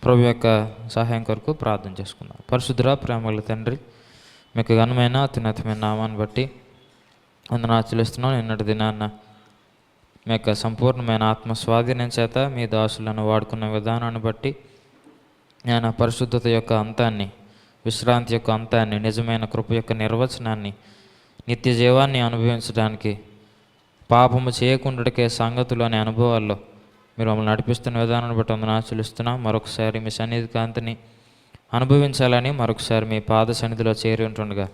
ప్రభు యొక్క సహాయం కొరకు ప్రార్థన చేసుకుందాం. పరిశుద్ధుర ప్రేమగల తండ్రి, మీకు ఘనమైన అత్యున్నతమైన నామాన్ని బట్టి వందనాలు చెల్లిస్తున్నాం. నిన్నటి దినాన్న మీ యొక్క సంపూర్ణమైన ఆత్మ స్వాధీనం చేత మీ దాసులను వాడుకున్న విధానాన్ని బట్టి నేను పరిశుద్ధత యొక్క అంతాన్ని, విశ్రాంతి యొక్క అంతాన్ని, నిజమైన కృప యొక్క నిర్వచనాన్ని, నిత్య జీవాన్ని అనుభవించడానికి, పాపము చేయకుండాకే సంగతులు అనే అనుభవాల్లో మీరు మమ్మల్ని నడిపిస్తున్న విధానాన్ని బట్టి వందనాలు చెల్లిస్తున్నాం. మరొకసారి మీ సన్నిధి కాంతిని అనుభవించాలని, మరొకసారి మీ పాద సన్నిధిలో చేరి ఉంటుండగా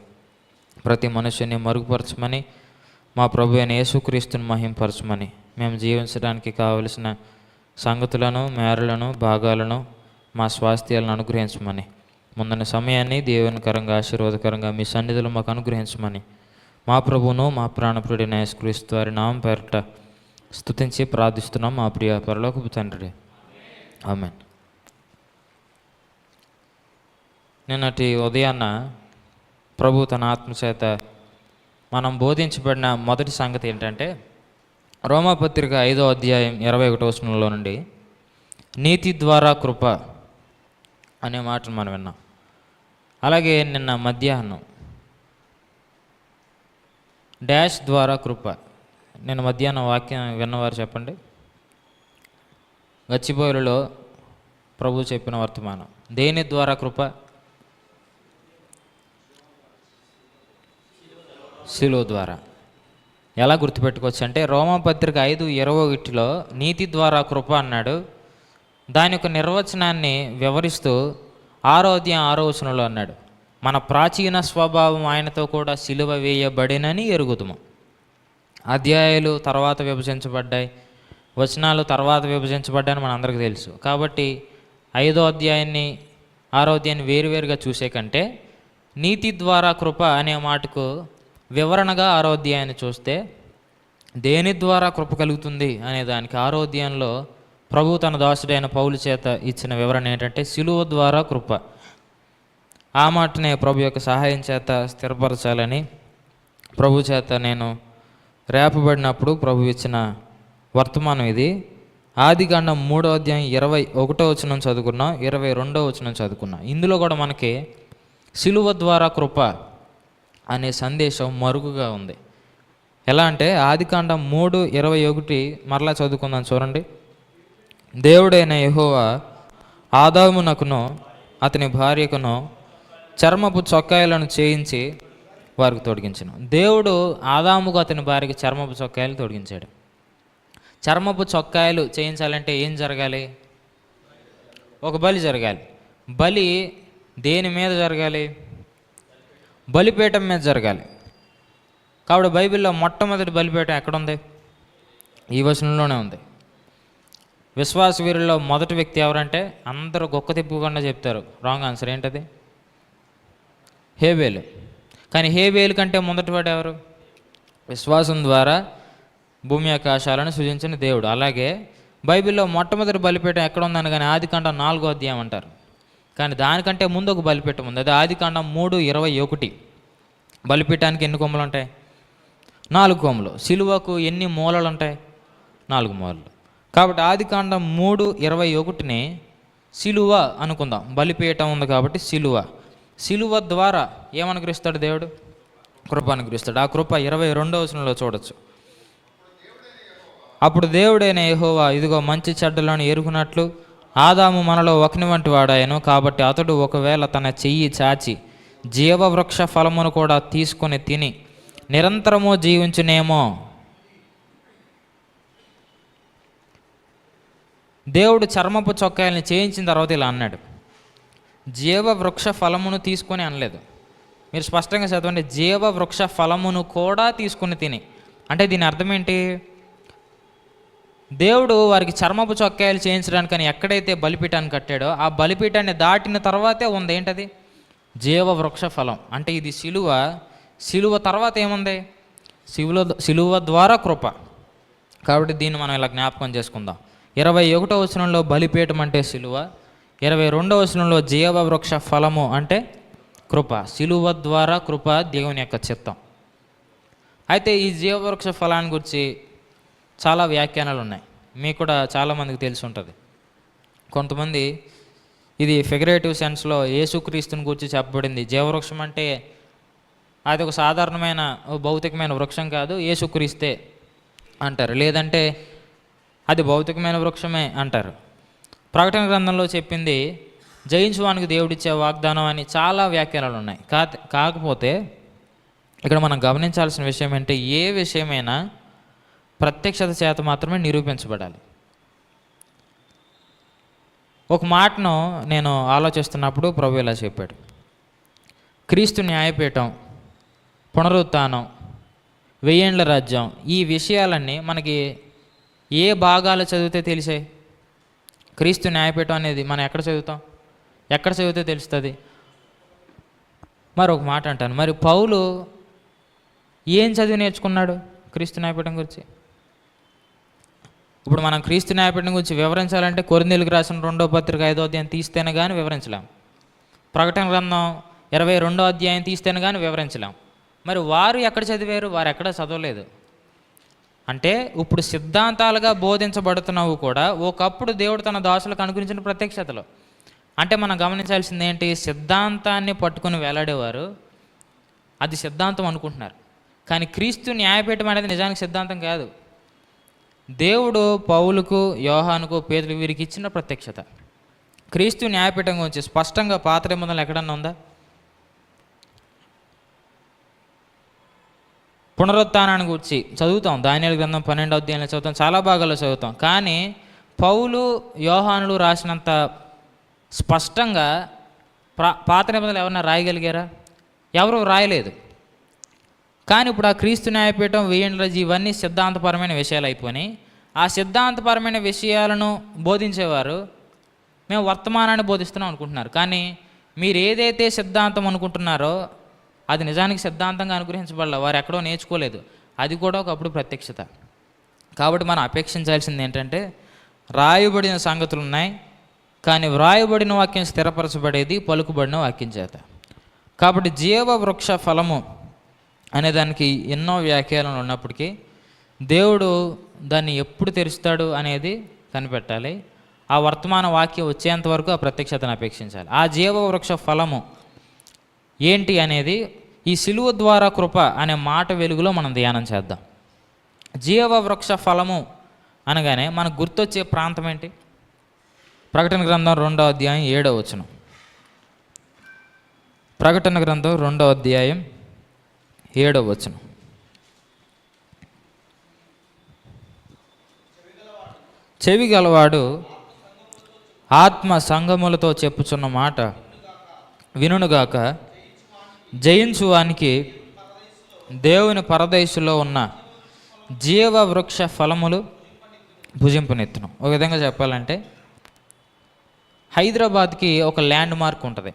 ప్రతి మనుషుని మరుగుపరచమని, మా ప్రభు అయిన యేసుక్రీస్తుని మహింపరచమని, మేము జీవించడానికి కావలసిన సంగతులను, మేరలను, భాగాలను, మా స్వాస్థ్యాలను అనుగ్రహించమని, ముందున్న సమయాన్ని దేవునికరంగా ఆశీర్వాదకరంగా మీ సన్నిధిలో మాకు అనుగ్రహించమని మా ప్రభువును మా ప్రాణప్రియుడైన యేసుక్రీస్తు వారి నామం పేరిట స్తుతించి ప్రార్థిస్తున్నాం మా ప్రియ పరలోకపు తండ్రి, ఆమేన్. నిన్నటి ఉదయాన్న ప్రభు తన ఆత్మచేత మనం బోధించబడిన మొదటి సంగతి ఏంటంటే, రోమాపత్రిక 5వ అధ్యాయం 21వ వచనంలో నుండి నీతి ద్వారా కృప అనే మాటను మనం విన్నాం. అలాగే నిన్న మధ్యాహ్నం డాష్ ద్వారా కృప. నిన్న మధ్యాహ్నం వాక్యం విన్నవారు చెప్పండి. గచ్చిబౌలిలో ప్రభు చెప్పిన వర్తమానం దేని ద్వారా కృప? శిలువ ద్వారా. ఎలా గుర్తుపెట్టుకోవచ్చు అంటే, రోమాపత్రిక 5:21లో నీతి ద్వారా కృప అన్నాడు. దాని యొక్క నిర్వచనాన్ని వివరిస్తూ 6వ అధ్యాయం 6వ వచనంలో అన్నాడు, మన ప్రాచీన స్వభావం ఆయనతో కూడా సిలువ వేయబడినని ఎరుగుదుము. అధ్యాయాలు తర్వాత విభజించబడ్డాయి, వచనాలు తర్వాత విభజించబడ్డాయని మన అందరికీ తెలుసు. కాబట్టి 5వ అధ్యాయాన్ని 6వ అధ్యాయాన్ని వేరువేరుగా చూసే కంటే నీతి ద్వారా కృప అనే మాటకు వివరణగా 6వ అధ్యాయాన్ని చూస్తే దేని ద్వారా కృప కలుగుతుంది అనే దానికి 6వ అధ్యాయంలో ప్రభు తన దాసుడైన పౌలు చేత ఇచ్చిన వివరణ ఏంటంటే సిలువ ద్వారా కృప. ఆ మాటనే ప్రభు యొక్క సహాయం చేత స్థిరపరచాలని ప్రభు చేత నేను రేపబడినప్పుడు ప్రభు ఇచ్చిన వర్తమానం ఇది. ఆదికాండం 3వ అధ్యాయం 21వ వచనం చదువుకున్నాం, 22వ వచనం చదువుకున్నాం. ఇందులో కూడా మనకి సిలువ ద్వారా కృప అనే సందేశం మరుగుగా ఉంది. ఎలా అంటే ఆదికాండం 3:21 మరలా చదువుకుందాం చూడండి. దేవుడైన యెహోవా ఆదామునకును అతని భార్యకును చర్మపు చొక్కాయలను చేయించి వారికి తొడిగించను. దేవుడు ఆదాముకు అతని భార్యకి చర్మపు చొక్కాయలు తొడిగించాడు. చర్మపు చొక్కాయలు చేయించాలంటే ఏం జరగాలి? ఒక బలి జరగాలి. బలి దేని మీద జరగాలి? బలిపీఠం మీద జరగాలి. కాబట్టి బైబిల్లో మొట్టమొదటి బలిపీఠం ఎక్కడుంది? ఈ వచనంలోనే ఉంది. విశ్వాస వీరుల్లో మొదటి వ్యక్తి ఎవరంటే అందరూ గొక్క తిప్పకుండా చెప్తారు. Wrong answer. ఏంటది? హేబేలు. కానీ హేబేలు కంటే మొదటివాడు ఎవరు? విశ్వాసం ద్వారా భూమి ఆకాశాలను సృజించిన దేవుడు. అలాగే బైబిల్లో మొట్టమొదటి బలిపీఠం ఎక్కడ ఉందని కానీ ఆదికాండం 4వ అధ్యాయం అంటారు. కానీ దానికంటే ముందు ఒక బలిపీఠం ఉంది. అది ఆదికాండం 3:21. బలిపీఠానికి ఎన్ని కొమ్మలు ఉంటాయి? 4 కొమ్మలు. సిలువకు ఎన్ని మూలలు ఉంటాయి? 4 మూలలు. కాబట్టి ఆదికాండం 3:21ని సిలువ అనుకుందాం. బలిపీఠం ఉంది కాబట్టి సిలువ. సిలువ ద్వారా ఏమనుగ్రహిస్తాడు దేవుడు? కృప అనుగ్రహిస్తాడు. ఆ కృప 22వ వచనంలో చూడొచ్చు. అప్పుడు దేవుడైన యెహోవా ఇదిగో మంచి చెడ్డలను ఎరుగునట్లు ఆదాము మనలో ఒకని వంటి వాడాయను. కాబట్టి అతడు ఒకవేళ తన చెయ్యి చాచి జీవవృక్ష ఫలమును కూడా తీసుకొని తిని నిరంతరము జీవించునేమో. దేవుడు చర్మపు చొక్కాయల్ని చేయించిన తర్వాత ఇలా అన్నాడు, జీవవృక్ష ఫలమును తీసుకొని అనలేదు. మీరు స్పష్టంగా చదవండి, జీవవృక్ష ఫలమును కూడా తీసుకుని తిని. అంటే దీని అర్థం ఏంటి? దేవుడు వారికి చర్మపు చొక్కాయలు చేయించడానికని ఎక్కడైతే బలిపీఠాన్ని కట్టాడో ఆ బలిపీఠాన్ని దాటిన తర్వాతే ఉంది ఏంటది? జీవవృక్ష ఫలం. అంటే ఇది సిలువ. సిలువ తర్వాత ఏముంది? సిలువ ద్వారా కృప. కాబట్టి దీన్ని మనం ఇలా జ్ఞాపకం చేసుకుందాం. 21వ వచనంలో బలిపీఠం అంటే సిలువ, 22వ వచనంలో జీవవృక్ష ఫలము అంటే కృప. సిలువ ద్వారా కృప దేవుని యొక్క చిత్తం. అయితే ఈ జీవవృక్ష ఫలాన్ని గురించి చాలా వ్యాఖ్యానాలు ఉన్నాయి. మీకు కూడా చాలామందికి తెలిసి ఉంటుంది. కొంతమంది ఇది ఫిగరేటివ్ సెన్స్లో యేసుక్రీస్తుని గురించి చెప్పబడింది. జీవవృక్షం అంటే అది ఒక సాధారణమైన భౌతికమైన వృక్షం కాదు, యేసుక్రీస్తే అంటారు. లేదంటే అది భౌతికమైన వృక్షమే అంటారు. ప్రకటన గ్రంథంలో చెప్పింది జయించువానికి దేవుడిచ్చే వాగ్దానం అని చాలా వ్యాఖ్యానాలు ఉన్నాయి. కాకపోతే ఇక్కడ మనం గమనించాల్సిన విషయం అంటే ఏ విషయమైనా ప్రత్యక్షత చేత మాత్రమే నిరూపించబడాలి. ఒక మాటను నేను ఆలోచిస్తున్నప్పుడు ప్రభు ఇలా చెప్పాడు, క్రీస్తు న్యాయపీఠం, పునరుత్థానం, 1000 ఏళ్ల రాజ్యం, ఈ విషయాలన్నీ మనకి ఏ భాగాలు చదివితే తెలిసాయి? క్రీస్తు న్యాయపీఠం అనేది మనం ఎక్కడ చదువుతాం? ఎక్కడ చదివితే తెలుస్తుంది? మరి ఒక మాట అంటాను, మరి పౌలు ఏం చదివి నేర్చుకున్నాడు క్రీస్తు న్యాయపీఠం గురించి? ఇప్పుడు మనం క్రీస్తు న్యాయపీఠం గురించి వివరించాలంటే కొరింథీయులకు రాసిన 2వ పత్రిక 5వ అధ్యాయం తీస్తేనే కానీ వివరించలేం. ప్రకటన గ్రంథం 22వ అధ్యాయం తీస్తేనే కానీ వివరించలేం. మరి వారు ఎక్కడ చదివారు? వారు ఎక్కడ చదవలేదు. అంటే ఇప్పుడు సిద్ధాంతాలుగా బోధించబడుతున్నవి కూడా ఒకప్పుడు దేవుడు తన దాసులకు అనుగ్రహించిన ప్రత్యక్షతలు. అంటే మనం గమనించాల్సింది ఏంటి? సిద్ధాంతాన్ని పట్టుకుని వేలాడేవారు అది సిద్ధాంతం అనుకుంటున్నారు, కానీ క్రీస్తు న్యాయపీఠం అనేది నిజానికి సిద్ధాంతం కాదు. దేవుడు పౌలుకు, యోహానుకు, పేతురు వీరికి ఇచ్చిన ప్రత్యక్షత. క్రీస్తు న్యాయపీఠం గురించి స్పష్టంగా పాత నిబంధనలు ఎక్కడన్నా ఉందా? పునరుత్థానాన్ని గురించి చదువుతాం, దానియేలు గ్రంథం 12వ అధ్యాయంలో చదువుతాం, చాలా భాగాల్లో చదువుతాం. కానీ పౌలు, యోహానులు రాసినంత స్పష్టంగా పాత నిబంధనలు ఎవరన్నా రాయగలిగారా? ఎవరు రాయలేదు. కానీ ఇప్పుడు ఆ క్రీస్తు న్యాయపీఠం, 1000 ఏళ్ల రాజ్యం, ఇవన్నీ సిద్ధాంతపరమైన విషయాలు అయిపోయి ఆ సిద్ధాంతపరమైన విషయాలను బోధించేవారు మేము వర్తమానాన్ని బోధిస్తున్నాం అనుకుంటున్నారు. కానీ మీరు ఏదైతే సిద్ధాంతం అనుకుంటున్నారో అది నిజానికి సిద్ధాంతంగా అనుగ్రహించబడాల, వారు ఎక్కడో నేర్చుకోలేదు. అది కూడా ఒకప్పుడు ప్రత్యక్షత. కాబట్టి మనం అపేక్షించాల్సింది ఏంటంటే రాయబడిన సంగతులు ఉన్నాయి, కానీ వ్రాయబడిన వాక్యం స్థిరపరచబడేది పలుకుబడిన వాక్యం చేత. కాబట్టి జీవ వృక్ష ఫలము అనే దానికి ఎన్నో వ్యాఖ్యానాలు ఉన్నప్పటికీ దేవుడు దాన్ని ఎప్పుడు తెరుస్తాడు అనేది కనిపెట్టాలి. ఆ వర్తమాన వాక్యం వచ్చేంత వరకు ఆ ప్రత్యక్షతను అపేక్షించాలి. ఆ జీవ వృక్ష ఫలము ఏంటి అనేది ఈ సిలువ ద్వారా కృప అనే మాట వెలుగులో మనం ధ్యానం చేద్దాం. జీవ వృక్ష ఫలము అనగానే మనకు గుర్తొచ్చే ప్రాంతం ఏంటి? ప్రకటన గ్రంథం 2వ అధ్యాయం 7వ వచనం. ప్రకటన గ్రంథం 2వ అధ్యాయం 7వ వచనం. చెవి గలవాడు ఆత్మ సంగములతో చెప్పుచున్న మాట వినుగాక, జయించువానికి దేవుని పరదేశులో ఉన్న జీవ వృక్ష ఫలములు భుజింపునెత్తును. ఒక విధంగా చెప్పాలంటే హైదరాబాద్కి ఒక ల్యాండ్ మార్క్ ఉంటుంది,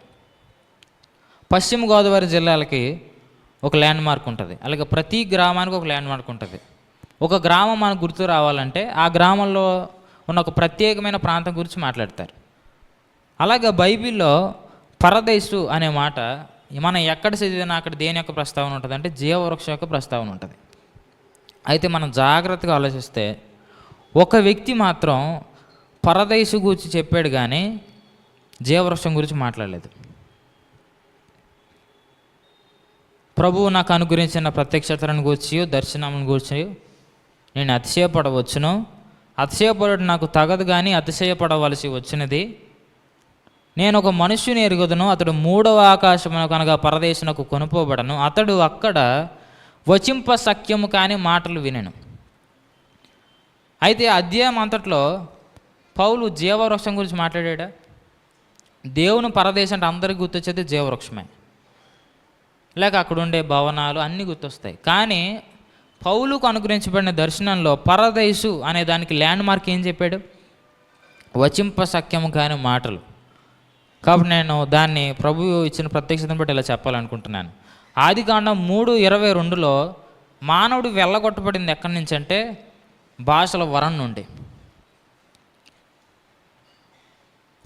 పశ్చిమ గోదావరి జిల్లాలకి ఒక ల్యాండ్ మార్క్ ఉంటుంది, అలాగే ప్రతి గ్రామానికి ఒక ల్యాండ్ మార్క్ ఉంటుంది. ఒక గ్రామం మనకు గుర్తు రావాలంటే ఆ గ్రామంలో ఉన్న ఒక ప్రత్యేకమైన ప్రాంతం గురించి మాట్లాడతారు. అలాగే బైబిల్లో పరదేశు అనే మాట మనం ఎక్కడ చదివినా అక్కడ దేని యొక్క ప్రస్తావన ఉంటుంది అంటే జీవవృక్షం యొక్క ప్రస్తావన ఉంటుంది. అయితే మనం జాగ్రత్తగా ఆలోచిస్తే ఒక వ్యక్తి మాత్రం పరదేశు గురించి చెప్పాడు కానీ జీవవృక్షం గురించి మాట్లాడలేదు. ప్రభువు నాకు అనుగ్రహించిన ప్రత్యక్షతలను గూర్చి, దర్శనం గూర్చి నేను అతిశయపడవచ్చును. అతిశయపడడం నాకు తగదు కానీ అతిశయపడవలసి వచ్చినది. నేను ఒక మనుష్యుని ఎరుగుదును, అతడు 3వ ఆకాశమునకు అనగా పరదేశునకు కొనుపోబడను. అతడు అక్కడ వచింప సఖ్యము కాని మాటలు వినెను. అయితే అధ్యాయం అంతట్లో పౌలు జీవవృక్షం గురించి మాట్లాడా? దేవుని పరదేశం అంటే అందరికీ గుర్తొచ్చేది జీవవృక్షమే, లేక అక్కడ ఉండే భవనాలు అన్నీ గుర్తొస్తాయి. కానీ పౌలుకు అనుగ్రహించబడిన దర్శనంలో పరదేశు అనే దానికి ల్యాండ్ మార్క్ ఏం చెప్పాడు? వచింప సఖ్యము కాని మాటలు. కాబట్టి నేను దాన్ని ప్రభువు ఇచ్చిన ప్రత్యక్షతను బట్టి ఇలా చెప్పాలనుకుంటున్నాను. ఆదికాండం 3:22లో మానవుడు వెళ్ళగొట్టబడింది ఎక్కడి నుంచి అంటే భాషల వరం నుండి.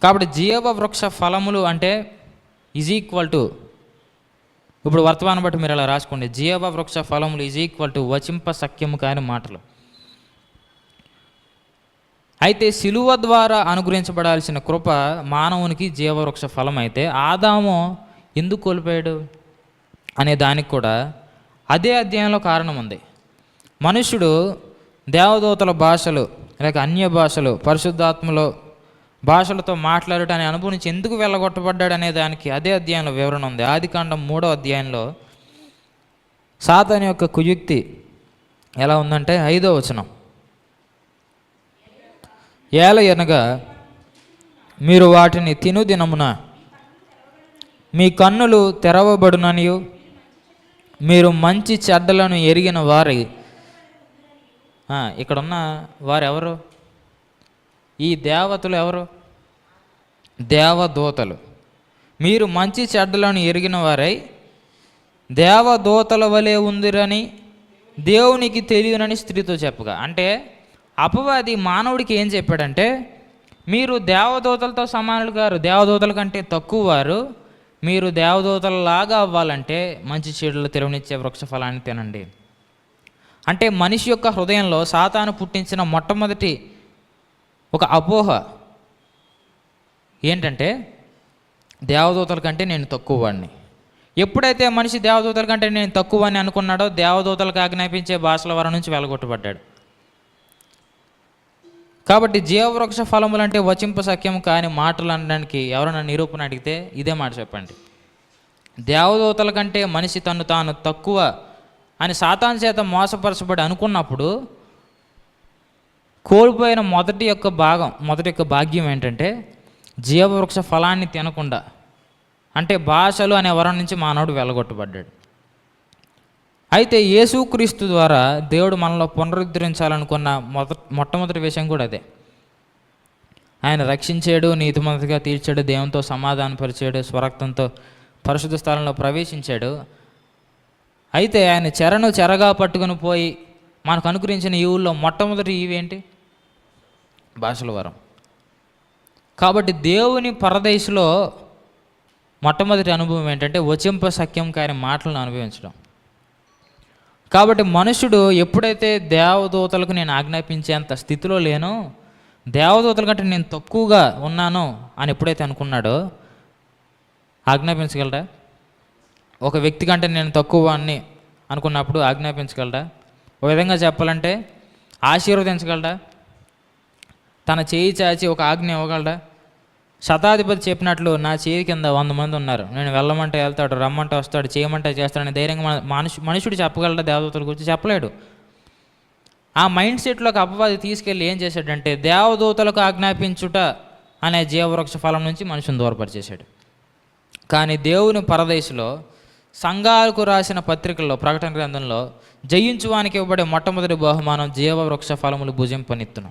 కాబట్టి జీవ వృక్ష ఫలములు అంటే ఈజ్ ఈక్వల్ టు, ఇప్పుడు వర్తమానం బట్టి మీరు అలా రాసుకోండి, జీవ వృక్ష ఫలములు ఈజ్ ఈక్వల్ టు వచింప సఖ్యము కాని మాటలు. అయితే శిలువ ద్వారా అనుగ్రహించబడాల్సిన కృప మానవునికి జీవవృక్ష ఫలం అయితే ఆదాము ఎందుకు కోల్పోయాడు అనే దానికి కూడా అదే అధ్యాయంలో కారణం ఉంది. మనుష్యుడు దేవదూతల భాషలు లేక అన్య భాషలు పరిశుద్ధాత్మలో భాషలతో మాట్లాడటం అనే అనుభవం నుంచి ఎందుకు వెళ్ళగొట్టబడ్డాడు అనే దానికి అదే అధ్యాయంలో వివరణ ఉంది. ఆదికాండం 3వ అధ్యాయంలో సాతాను యొక్క కుయుక్తి ఎలా ఉందంటే 5వ వచనం, ఏలయనగా మీరు వాటిని తిను దినమున మీ కన్నులు తెరవబడుననియు మీరు మంచి చెడ్డలను ఎరిగిన వారి, ఇక్కడున్న వారు ఎవరు? ఈ దేవతలు ఎవరు? దేవదూతలు. మీరు మంచి చెడ్డలను ఎరిగిన వారై దేవదూతల వలె ఉందిరని దేవునికి తెలియనని స్త్రీతో చెప్పగా, అంటే అపవాది మానవుడికి ఏం చెప్పాడంటే, మీరు దేవదూతలతో సమానులు గారు, దేవదూతల కంటే తక్కువ వారు, మీరు దేవదూతలలాగా అవ్వాలంటే మంచి చెడులు తెలివనిచ్చే వృక్ష ఫలాన్ని తినండి. అంటే మనిషి యొక్క హృదయంలో సాతాను పుట్టించిన మొట్టమొదటి ఒక అపోహ ఏంటంటే దేవదూతల కంటే నేను తక్కువ వాడిని. ఎప్పుడైతే మనిషి దేవదూతల కంటే నేను తక్కువ వాడిని అనుకున్నాడో దేవదూతలకు ఆజ్ఞాపించే భాషల వారి నుంచి వెలగొట్టబడ్డాడు. కాబట్టి జీవవృక్ష ఫలములు అంటే వచింప సఖ్యం కాని మాటలు అనడానికి ఎవరైనా నిరూపణ అడిగితే ఇదే మాట చెప్పండి. దేవదూతల కంటే మనిషి తను తాను తక్కువ అని సాతాను చేత మోసపరచబడి అనుకున్నప్పుడు కోల్పోయిన మొదటి యొక్క భాగ్యం ఏంటంటే జీవవృక్ష ఫలాన్ని తినకుండా, అంటే భాషలు అనే వరం నుంచి మానవుడు వెళ్ళగొట్టబడ్డాడు. అయితే యేసుక్రీస్తు ద్వారా దేవుడు మనలో పునరుద్ధరించాలనుకున్న మొట్టమొదటి విషయం కూడా అదే. ఆయన రక్షించాడు, నీతిమంతుగా తీర్చాడు, దేవునితో సమాధానపరిచాడు, స్వరక్తంతో పరిశుద్ధ స్థలంలో ప్రవేశించాడు. అయితే ఆయన చెరగా పట్టుకుని పోయి మనకు అనుగ్రహించిన ఈవుల్లో మొట్టమొదటి ఈవేంటి? భాషల వరం. కాబట్టి దేవుని పరదేశంలో మొట్టమొదటి అనుభవం ఏంటంటే వచింప సఖ్యం కాని మాటలను అనుభవించడం. కాబట్టి మనుషుడు ఎప్పుడైతే దేవదూతలకు నేను ఆజ్ఞాపించేంత స్థితిలో లేనో, దేవదూతల కంటే నేను తక్కువగా ఉన్నాను అని ఎప్పుడైతే అనుకున్నాడో, ఆజ్ఞాపించగలరా? ఒక వ్యక్తి కంటే నేను తక్కువ అని అనుకున్నప్పుడు ఆజ్ఞాపించగలరా? ఒక విధంగా చెప్పాలంటే ఆశీర్వదించగలరా? తన చేయి చాచి ఒక ఆజ్ఞ ఇవ్వగలరా? శతాధిపతి చెప్పినట్లు నా చేయి కింద 100 మంది ఉన్నారు, నేను వెళ్ళమంటే వెళ్తాడు, రమ్మంటే వస్తాడు, చేయమంటే చేస్తాడని ధైర్యంగా మనుషుడు చెప్పగలడా? దేవదూతల గురించి చెప్పలేడు. ఆ మైండ్ సెట్లోకి అపవాది తీసుకెళ్ళి ఏం చేశాడంటే దేవదూతలకు ఆజ్ఞాపించుట అనే జీవవృక్ష ఫలం నుంచి మనుషుని దూరపరిచేశాడు. కానీ దేవుని పరదేశంలో సంఘాలకు రాసిన పత్రికల్లో, ప్రకటన గ్రంథంలో జయించువానికి ఇవ్వబడే మొట్టమొదటి బహుమానం జీవవృక్ష ఫలములు భుజింపనిత్తును.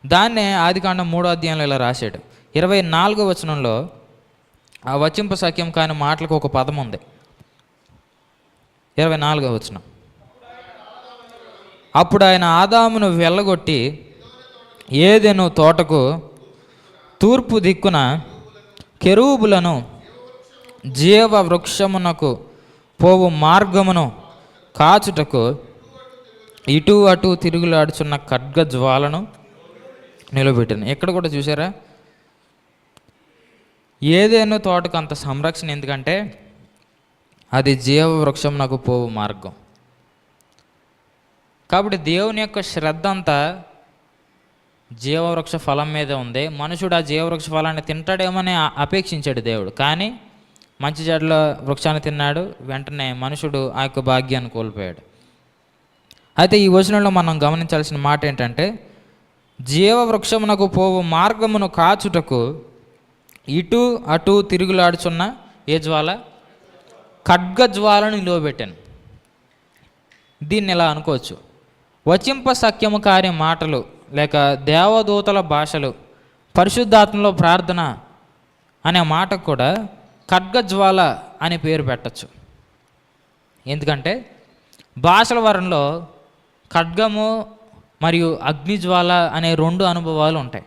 దాన్నే ఆదికాండం 3వ అధ్యాయంలో ఇలా రాశాడు. 24వ వచనంలో ఆ వచింప సఖ్యం కాని మాటలకు ఒక పదం ఉంది. 24వ వచనం, అప్పుడు ఆయన ఆదామును వెళ్ళగొట్టి ఏదెను తోటకు తూర్పు దిక్కున కెరూబులను జీవ వృక్షమునకు పోవు మార్గమును కాచుటకు ఇటు అటు తిరుగులాడుచున్న ఖడ్గ జ్వాలను నిలబెట్టాను. ఎక్కడ కూడా చూసారా? ఏదైనా తోటకు అంత సంరక్షణ ఎందుకంటే అది జీవవృక్షం నాకు పోవు మార్గం. కాబట్టి దేవుని యొక్క శ్రద్ధ అంతా జీవవృక్ష ఫలం మీద ఉంది. మనుషుడు ఆ జీవవృక్ష ఫలాన్ని తింటాడేమని అపేక్షించాడు దేవుడు, కానీ మంచి చెడ్ల వృక్షాన్ని తిన్నాడు. వెంటనే మనుషుడు ఆ యొక్క భాగ్యాన్ని కోల్పోయాడు. అయితే ఈ వచనంలో మనం గమనించాల్సిన మాట ఏంటంటే జీవవృక్షమునకు పోవు మార్గమును కాచుటకు ఇటు అటు తిరుగులాడుచున్న ఏ జ్వాల? ఖడ్గ జ్వాలను నిలువబెట్టాను. దీన్ని ఇలా అనుకోవచ్చు, వచింప సఖ్యము కాని మాటలు లేక దేవదూతల భాషలు, పరిశుద్ధాత్మలో ప్రార్థన అనే మాటకు కూడా ఖడ్గజ్వాల అనే పేరు పెట్టచ్చు. ఎందుకంటే భాషల వరంలో ఖడ్గము మరియు అగ్నిజ్వాల అనే 2 అనుభవాలు ఉంటాయి.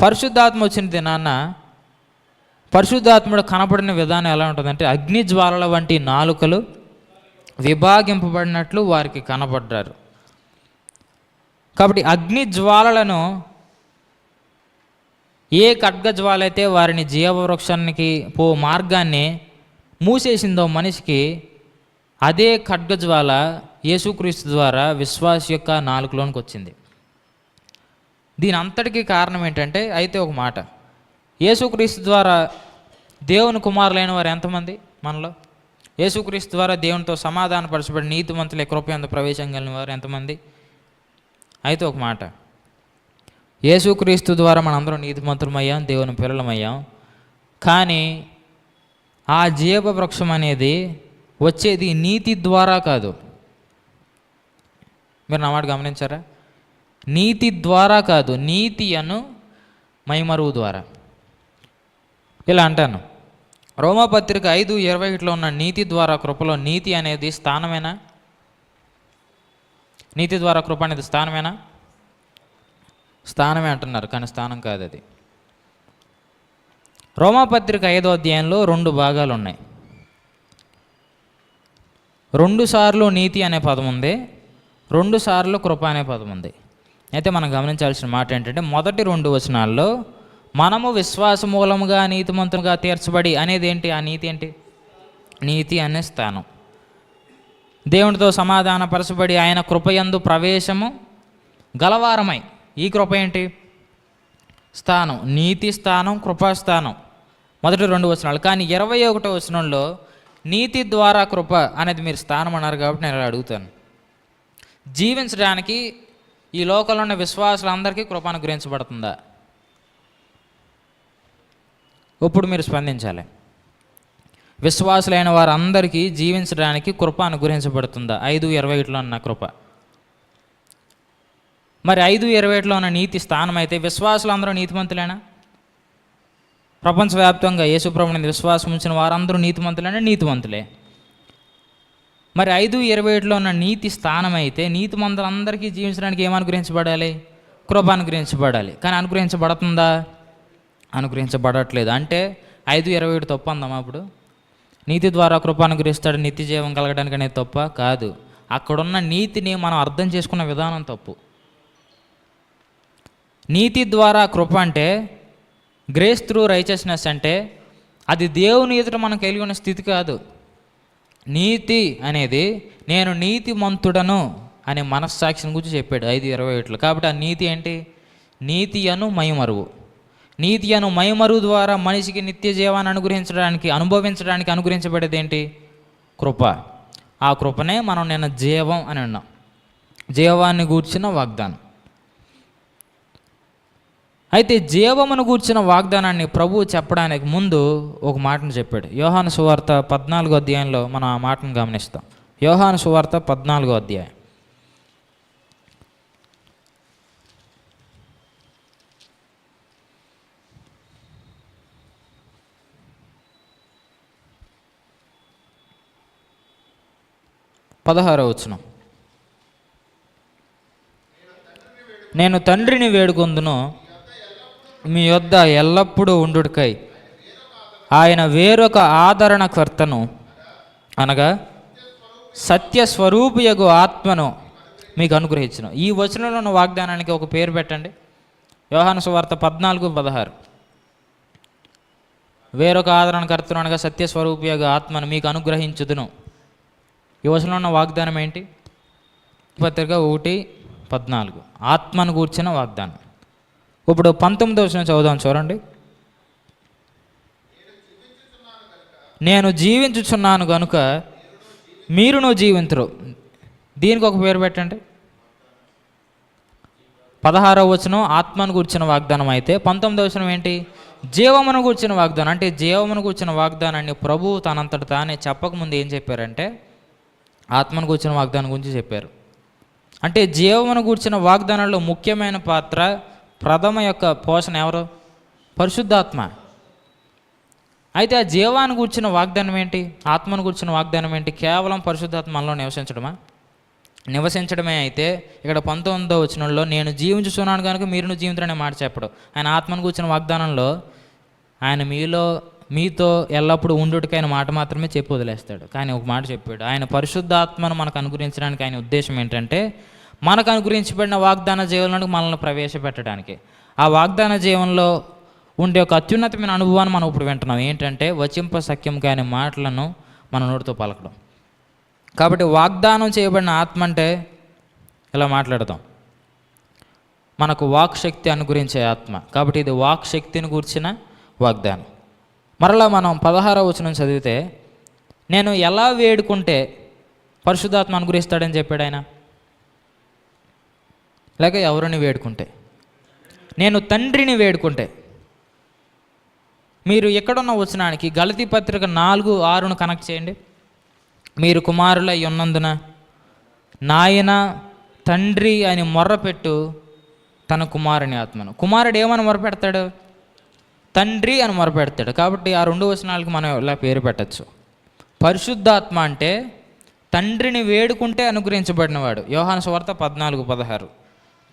పరిశుద్ధాత్మ వచ్చిన దినాన్న పరిశుద్ధాత్ముడు కనపడిన విధానం ఎలా ఉంటుందంటే అగ్నిజ్వాలల వంటి నాలుకలు విభాగింపబడినట్లు వారికి కనపడ్డారు. కాబట్టి అగ్ని జ్వాలలను ఏ ఖడ్గ జ్వాల అయితే వారిని జీవవృక్షానికి మార్గాన్ని మూసేసిందో మనిషికి, అదే ఖడ్గజ్వాల యేసుక్రీస్తు ద్వారా విశ్వాస యొక్క నాలుకలోనికి వచ్చింది. దీని అంతటికీ కారణం ఏంటంటే, అయితే ఒక మాట, యేసుక్రీస్తు ద్వారా దేవుని కుమారులైన వారు ఎంతమంది మనలో? యేసుక్రీస్తు ద్వారా దేవునితో సమాధానపరచబడి నీతిమంతులే కృపయందు ప్రవేశం కలిగిన వారు ఎంతమంది? అయితే ఒక మాట, యేసుక్రీస్తు ద్వారా మనందరం నీతిమంతులమయ్యాం, దేవుని పిల్లలమయ్యాం. కానీ ఆ జీవవృక్షం అనేది వచ్చేది నీతి ద్వారా కాదు. మీరు నా మాట గమనించారా? నీతి ద్వారా కాదు, నీతి అను మైమరువు ద్వారా. ఇలా అంటాను, రోమాపత్రిక 5:21 ఉన్న నీతి ద్వారా కృపలో నీతి అనేది స్థానమేనా? నీతి ద్వారా కృప అనేది స్థానమేనా? స్థానమే అంటున్నారు, కానీ స్థానం కాదు అది. రోమాపత్రిక 5వ అధ్యాయంలో 2 భాగాలు ఉన్నాయి. 2 సార్లు నీతి అనే పదం ఉంది, 2 సార్లు కృప అనే పదం ఉంది. అయితే మనం గమనించాల్సిన మాట ఏంటంటే, మొదటి 2 వచనాల్లో మనము విశ్వాస మూలముగా నీతిమంతులుగా తీర్చబడి అనేది ఏంటి? ఆ నీతి ఏంటి? నీతి అనే స్థానం. దేవునితో సమాధానపరచబడి ఆయన కృపయందు ప్రవేశము గలవారమై, ఈ కృప ఏంటి? స్థానం. నీతి స్థానం, కృపాస్థానం, మొదటి 2 వచనాలు. కానీ 21వ వచనంలో నీతి ద్వారా కృప అనేది మీరు స్థానం అన్నారు కాబట్టి నేను అడుగుతాను, జీవించడానికి ఈ లోకంలో ఉన్న విశ్వాసులందరికీ కృప అనుగ్రహించబడుతుందా? ఇప్పుడు మీరు స్పందించాలి. విశ్వాసులైన వారందరికీ జీవించడానికి కృప అనుగ్రహించబడుతుందా? 5:21 ఉన్న కృప. మరి 5:21 ఉన్న నీతి స్థానం అయితే విశ్వాసులందరూ నీతిమంతులేనా? ప్రపంచవ్యాప్తంగా యేసుప్రభుని విశ్వాసం ఉంచిన వారందరూ నీతిమంతులేనా? నీతిమంతులే. మరి 5:21 ఉన్న నీతి స్థానం అయితే నీతిమంతులందరికీ జీవించడానికి ఏమనుగ్రహించబడాలి? కృప అనుగ్రహించబడాలి. కానీ అనుగ్రహించబడుతుందా? అనుగ్రహించబడట్లేదు. అంటే 5:21 తప్పు అందామా? అప్పుడు నీతి ద్వారా కృప అనుగ్రహిస్తాడు నిత్య జీవం కలగడానికి అనేది తప్ప కాదు. అక్కడున్న నీతిని మనం అర్థం చేసుకున్న విధానం తప్పు. నీతి ద్వారా కృప అంటే, గ్రేస్ త్రూ రైచియస్నెస్ అంటే, అది దేవుని ఎదుట మనం కలిగి ఉన్న స్థితి కాదు. నీతి అనేది నేను నీతిమంతుడను అనే మనస్సాక్షిని గురించి చెప్పాడు 5:21. కాబట్టి ఆ నీతి ఏంటి? నీతి అను మైమరువు. నీతి అను మైమరువు ద్వారా మనిషికి నిత్య జీవాన్ని అనుభవించడానికి అనుగ్రహించబడేది ఏంటి? కృప. ఆ కృపనే మనం నిన్న జీవం అని అన్నాం. జీవాన్ని గూర్చిన వాగ్దానం. అయితే జీవమును గూర్చిన వాగ్దానాన్ని ప్రభువు చెప్పడానికి ముందు ఒక మాటను చెప్పాడు. యోహాను సువార్త 14వ అధ్యాయంలో మనం ఆ మాటను గమనిస్తాం. యోహాను సువార్త 14వ అధ్యాయం. పదహారవ వచనం. నేను తండ్రిని వేడుకొందును, మీ యొద్ద ఎల్లప్పుడూ ఉండుటకై ఆయన వేరొక ఆదరణకర్తను, అనగా సత్యస్వరూపియగు ఆత్మను మీకు అనుగ్రహించును. ఈ వచనంలో ఉన్న వాగ్దానానికి ఒక పేరు పెట్టండి. యోహాను సువార్త 14:16. వేరొక ఆదరణకర్తను అనగా సత్యస్వరూపియగు ఆత్మను మీకు అనుగ్రహించుదును. ఈ వచనంలో ఉన్న వాగ్దానం ఏంటి? పత్రిక 1:14 ఆత్మను గూర్చిన వాగ్దానం. ఇప్పుడు 19వ వచనం చదువుదాం, చూడండి. నేను జీవించుచున్నాను గనుక మీరును జీవింతురు. దీనికి ఒక పేరు పెట్టండి. 16వ వచనం ఆత్మను గూర్చిన వాగ్దానం అయితే 19వ వచనం ఏంటి? జీవమును గూర్చిన వాగ్దానం. అంటే జీవమును గూర్చిన వాగ్దానాన్ని ప్రభువు తనంతట తానే చెప్పకముందు ఏం చెప్పారంటే ఆత్మను గూర్చిన వాగ్దానం గురించి చెప్పారు. అంటే జీవమును గూర్చిన వాగ్దానంలో ముఖ్యమైన పాత్ర, ప్రథమ యొక్క పోషణ ఎవరు? పరిశుద్ధాత్మ. అయితే ఆ జీవాన్ని గూర్చిన వాగ్దానం ఏంటి? ఆత్మను గూర్చిన వాగ్దానం ఏంటి? కేవలం పరిశుద్ధాత్మ మనలో నివసించడమే అయితే ఇక్కడ 19వ వచనంలో నేను జీవించుచున్నాను కనుక మీరును జీవించరనే మాట చెప్పడు. ఆయన ఆత్మను గూర్చిన వాగ్దానంలో ఆయన మీతో ఎల్లప్పుడూ ఉండుటకైన మాట మాత్రమే చెప్పి వదిలేస్తాడు. కానీ ఒక మాట చెప్పాడు, ఆయన పరిశుద్ధాత్మను మనకు అనుగ్రహించడానికి ఆయన ఉద్దేశం ఏంటంటే మనకు అనుగ్రహించబడిన వాగ్దాన జీవనంలోకి మనల్ని ప్రవేశపెట్టడానికి. ఆ వాగ్దాన జీవనంలో ఉండే ఒక అత్యున్నతమైన అనుభవాన్ని మనం ఇప్పుడు వింటున్నాం. ఏంటంటే వచింప సఖ్యం కాని మాటలను మన నోటితో పలకడం. కాబట్టి వాగ్దానం చేయబడిన ఆత్మ అంటే ఇలా మాట్లాడతాం, మనకు వాక్ శక్తి అనుగ్రహించే ఆత్మ. కాబట్టి ఇది వాక్ శక్తిని కూర్చిన వాగ్దానం. మరలా మనం 16వ వచనం చదివితే, నేను ఎలా వేడుకుంటే పరిశుద్ధాత్మ అనుగ్రహిస్తాడని చెప్పాడు ఆయన. లేక ఎవరిని వేడుకుంటే, నేను తండ్రిని వేడుకుంటే. మీరు ఎక్కడున్న వచనానికి గలతీ పత్రిక 4:6ను కనెక్ట్ చేయండి. మీరు కుమారులై ఉన్నందున నాయన తండ్రి అని మొర్రపెట్టు తన కుమారుని ఆత్మను. కుమారుడు ఏమని మొరపెడతాడు? తండ్రి అని మొరపెడతాడు. కాబట్టి ఆ 2 వచనాలకు మనం ఇలా పేరు పెట్టచ్చు. పరిశుద్ధాత్మ అంటే తండ్రిని వేడుకుంటే అనుగ్రహించబడినవాడు. యోహాను సువార్త 14:16.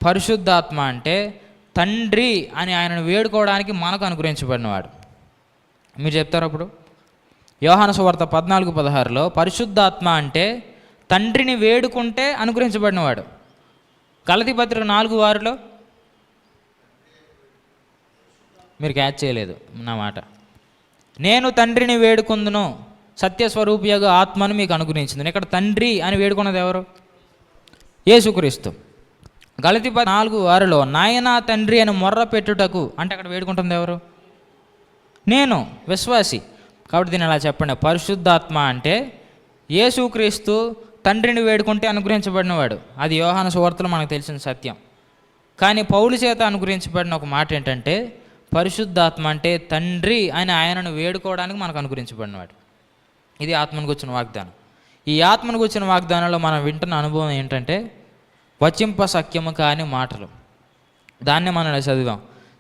పరిశుద్ధాత్మ అంటే తండ్రి అని ఆయనను వేడుకోవడానికి మనకు అనుగ్రహించబడినవాడు. మీరు చెప్తారు అప్పుడు? యోహాను సువార్త 14:16లో పరిశుద్ధాత్మ అంటే తండ్రిని వేడుకుంటే అనుగ్రహించబడినవాడు. గలతీ పత్రిక 4:6లో మీరు క్యాచ్ చేయలేదు నా మాట. నేను తండ్రిని వేడుకుందును సత్యస్వరూపియగా ఆత్మను మీకు అనుగ్రహించింది. ఇక్కడ తండ్రి అని వేడుకున్నది ఎవరు? యేసుక్రీస్తు. గలతీ 4:6లో నాయన తండ్రి అని మొర్ర పెట్టుటకు అంటే అక్కడ వేడుకుంటుంది ఎవరు? నేను, విశ్వాసి. కాబట్టి దీన్ని అలా చెప్పండి. పరిశుద్ధాత్మ అంటే యేసుక్రీస్తు తండ్రిని వేడుకుంటే అనుగ్రహించబడినవాడు. అది యోహాను సువార్తలో మనకు తెలిసిన సత్యం. కానీ పౌలు చేత అనుగ్రహించబడిన ఒక మాట ఏంటంటే పరిశుద్ధాత్మ అంటే తండ్రి అని ఆయనను వేడుకోవడానికి మనకు అనుగ్రహించబడినవాడు. ఇది ఆత్మను కూర్చున్న వాగ్దానం. ఈ ఆత్మను కూర్చున్న వాగ్దానంలో మనం వింటున్న అనుభవం ఏంటంటే వచింప సఖ్యము కాని మాటలు. దాన్నే మనం చదివాం.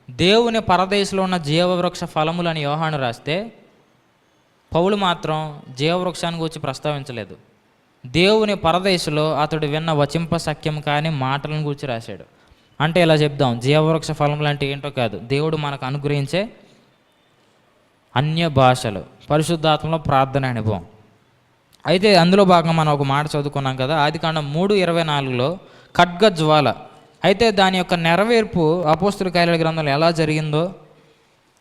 దేవుని పరదేశంలో ఉన్న జీవవృక్ష ఫలములు అని యోహాను రాస్తే పౌలు మాత్రం జీవవృక్షాన్ని గురించి ప్రస్తావించలేదు. దేవుని పరదేశంలో అతడు విన్న వచింప సఖ్యం కాని మాటలను గురించి రాశాడు. అంటే ఇలా చెప్దాం, జీవవృక్ష ఫలములు అంటే ఏంటో కాదు, దేవుడు మనకు అనుగ్రహించే అన్య భాషలు, పరిశుద్ధాత్మలో ప్రార్థన అనుభవం. అయితే అందులో భాగంగా మనం ఒక మాట చదువుకున్నాం కదా, ఆదికాండం 3:24లో ఖడ్గజ్వాల. అయితే దాని యొక్క నెరవేర్పు అపోస్తుల కార్యాల గ్రంథంలో ఎలా జరిగిందో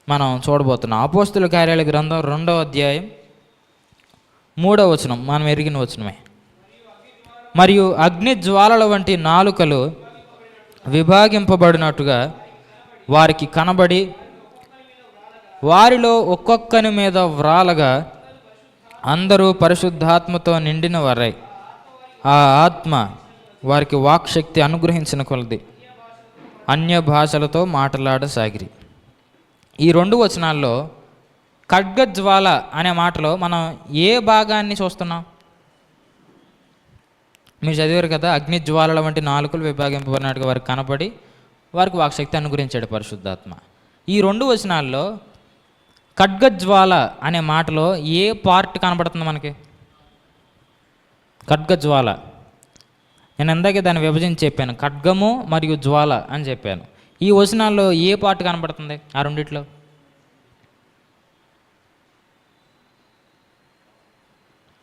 మనం చూడబోతున్నాం. అపోస్తుల కార్యాల గ్రంథం 2వ అధ్యాయం 3వ వచనం మనం ఎరిగిన వచనమే. మరియు అగ్ని జ్వాలల వంటి నాలుకలు విభాగింపబడినట్టుగా వారికి కనబడి వారిలో ఒక్కొక్కని మీద వ్రాలగా అందరూ పరిశుద్ధాత్మతో నిండిన వారై ఆ ఆత్మ వారికి వాక్శక్తి అనుగ్రహించిన కొలది అన్య భాషలతో మాట్లాడసాగిరి. ఈ 2 వచనాల్లో ఖడ్గజ్వాల అనే మాటలో మనం ఏ భాగాన్ని చూస్తున్నాం? మీరు చదివారు కదా, అగ్ని జ్వాలల వంటి నాలుకలు విభాగింపబడినట్టుగా వారికి కనపడి వారికి వాక్శక్తి అనుగ్రహించాడు పరిశుద్ధాత్మ. ఈ 2 వచనాల్లో ఖడ్గజ్వాల అనే మాటలో ఏ పార్ట్ కనపడుతుంది మనకి? ఖడ్గజ్వాల. నేను ఇందాకే దాన్ని విభజించి చెప్పాను, ఖడ్గము మరియు జ్వాల అని చెప్పాను. ఈ వచనాల్లో ఏ పార్ట్ కనపడుతుంది ఆ రెండిట్లో?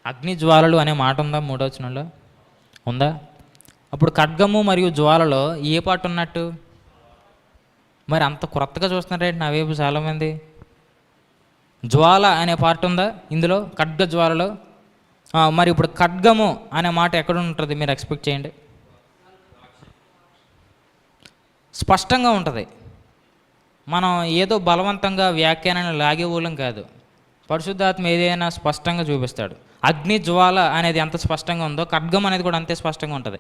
అగ్ని జ్వాలలు అనే మాట ఉందా 3వ వచనంలో? ఉందా? అప్పుడు ఖడ్గము మరియు జ్వాలలో ఏ పార్ట్ ఉన్నట్టు? మరి అంత క్రొత్తగా చూస్తున్నారేంటి నా వైపు చాలామంది? జ్వాల అనే పార్ట్ ఉందా ఇందులో ఖడ్గ జ్వాలలో? మరి ఇప్పుడు ఖడ్గము అనే మాట ఎక్కడ ఉంటుంది మీరు ఎక్స్పెక్ట్ చేయండి? స్పష్టంగా ఉంటుంది. మనం ఏదో బలవంతంగా వ్యాఖ్యానాన్ని లాగేవూలం కాదు. పరిశుద్ధాత్మ ఏదైనా స్పష్టంగా చూపిస్తాడు. అగ్ని జ్వాల అనేది ఎంత స్పష్టంగా ఉందో ఖడ్గం అనేది కూడా అంతే స్పష్టంగా ఉంటుంది.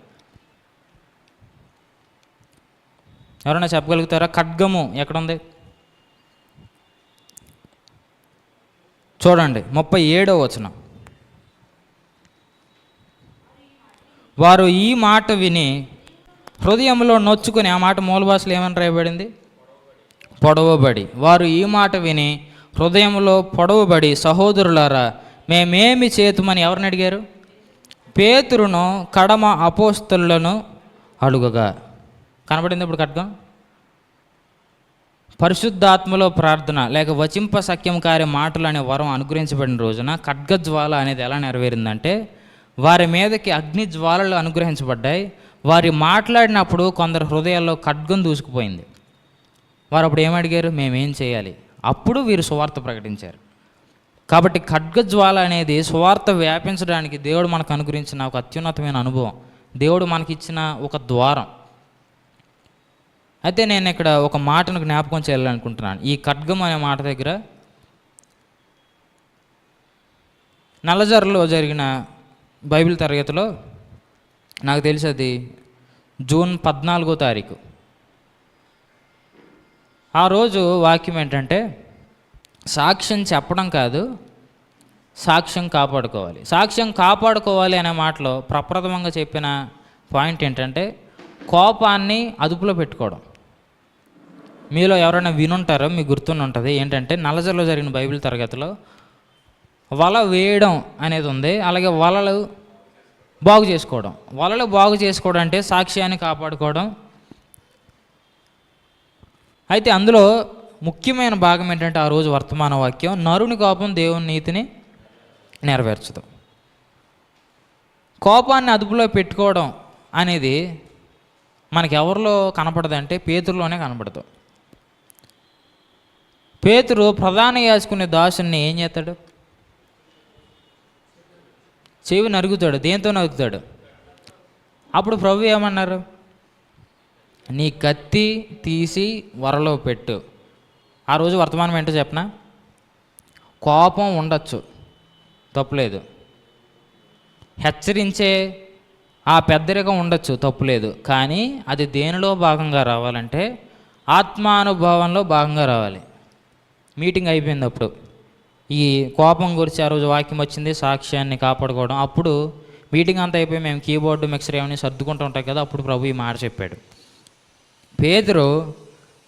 ఎవరైనా చెప్పగలుగుతారా ఖడ్గము ఎక్కడుంది? చూడండి 37వ వచనం. వారు ఈ మాట విని హృదయంలో నొచ్చుకుని, ఆ మాట మూల భాషలో ఏమని రాయబడింది? పొడవబడి. వారు ఈ మాట విని హృదయంలో పొడవబడి, సహోదరులారా మేమేమి చేతుమని ఎవరిని అడిగారు? పేతురును కడమ అపోస్తలులను అడుగగా. కనబడింది ఇప్పుడు ఖడ్గం? పరిశుద్ధాత్మలో ప్రార్థన లేక వచింప సఖ్యం కార్య మాటలు అనే వరం అనుగ్రహించబడిన రోజున ఖడ్గజ్వాల అనేది ఎలా నెరవేరిందంటే వారి మీదకి అగ్ని జ్వాలలు అనుగ్రహించబడ్డాయి. వారి మాట్లాడినప్పుడు కొందరు హృదయాల్లో ఖడ్గం దూసుకుపోయింది. వారు అప్పుడు ఏమడిగారు? మేమేం చేయాలి? అప్పుడు వీరు సువార్త ప్రకటించారు. కాబట్టి ఖడ్గజ్వాల అనేది సువార్త వ్యాపించడానికి దేవుడు మనకు అనుగ్రహించిన ఒక అత్యున్నతమైన అనుభవం, దేవుడు మనకిచ్చిన ఒక ద్వారం. అయితే నేను ఇక్కడ ఒక మాటను జ్ఞాపకం చేయాలనుకుంటున్నాను. ఈ ఖడ్గం అనే మాట దగ్గర నల్లజర్లో జరిగిన బైబిల్ తరగతిలో నాకు తెలిసి అది జూన్ 14వ తారీఖు. ఆ రోజు వాక్యం ఏంటంటే సాక్ష్యం చెప్పడం కాదు, సాక్ష్యం కాపాడుకోవాలి. సాక్ష్యం కాపాడుకోవాలి అనే మాటలో ప్రప్రథమంగా చెప్పిన పాయింట్ ఏంటంటే కోపాన్ని అదుపులో పెట్టుకోవడం. మీలో ఎవరైనా వినుంటారో మీకు గుర్తుని ఉంటుంది ఏంటంటే, నల్లజర్లో జరిగిన బైబిల్ తరగతిలో వల వేయడం అనేది ఉంది, అలాగే వలలు బాగు చేసుకోవడం. వలలు బాగు చేసుకోవడం అంటే సాక్ష్యాన్ని కాపాడుకోవడం. అయితే అందులో ముఖ్యమైన భాగం ఏంటంటే ఆ రోజు వర్తమాన వాక్యం, నరుని కోపం దేవుని నీతిని నెరవేర్చదు. కోపాన్ని అదుపులో పెట్టుకోవడం అనేది మనకి ఎవరిలో కనపడదంటే పేతురులోనే కనపడదు. పేతురు ప్రధాన యాజకుని దాసుని ఏం చేస్తాడు? చెవి నరుగుతాడు. దేంతో నరుగుతాడు? అప్పుడు ప్రభు ఏమన్నారు? నీ కత్తి తీసి వరలో పెట్టు. ఆ రోజు వర్తమానం ఏంటో చెప్పనా? కోపం ఉండొచ్చు, తప్పులేదు. హెచ్చరించే ఆ పెద్దరికం ఉండొచ్చు, తప్పులేదు. కానీ అది దేనిలో భాగంగా రావాలంటే ఆత్మానుభవంలో భాగంగా రావాలి. మీటింగ్ అయిపోయింది, అప్పుడు ఈ కోపం గురించి ఆ రోజు వాక్యం వచ్చింది, సాక్ష్యాన్ని కాపాడుకోవడం. అప్పుడు మీటింగ్ అంతా అయిపోయి మేము కీబోర్డు మిక్సర్ ఏమని సర్దుకుంటూ ఉంటాం కదా, అప్పుడు ప్రభు ఈ మాట చెప్పాడు. పేతురు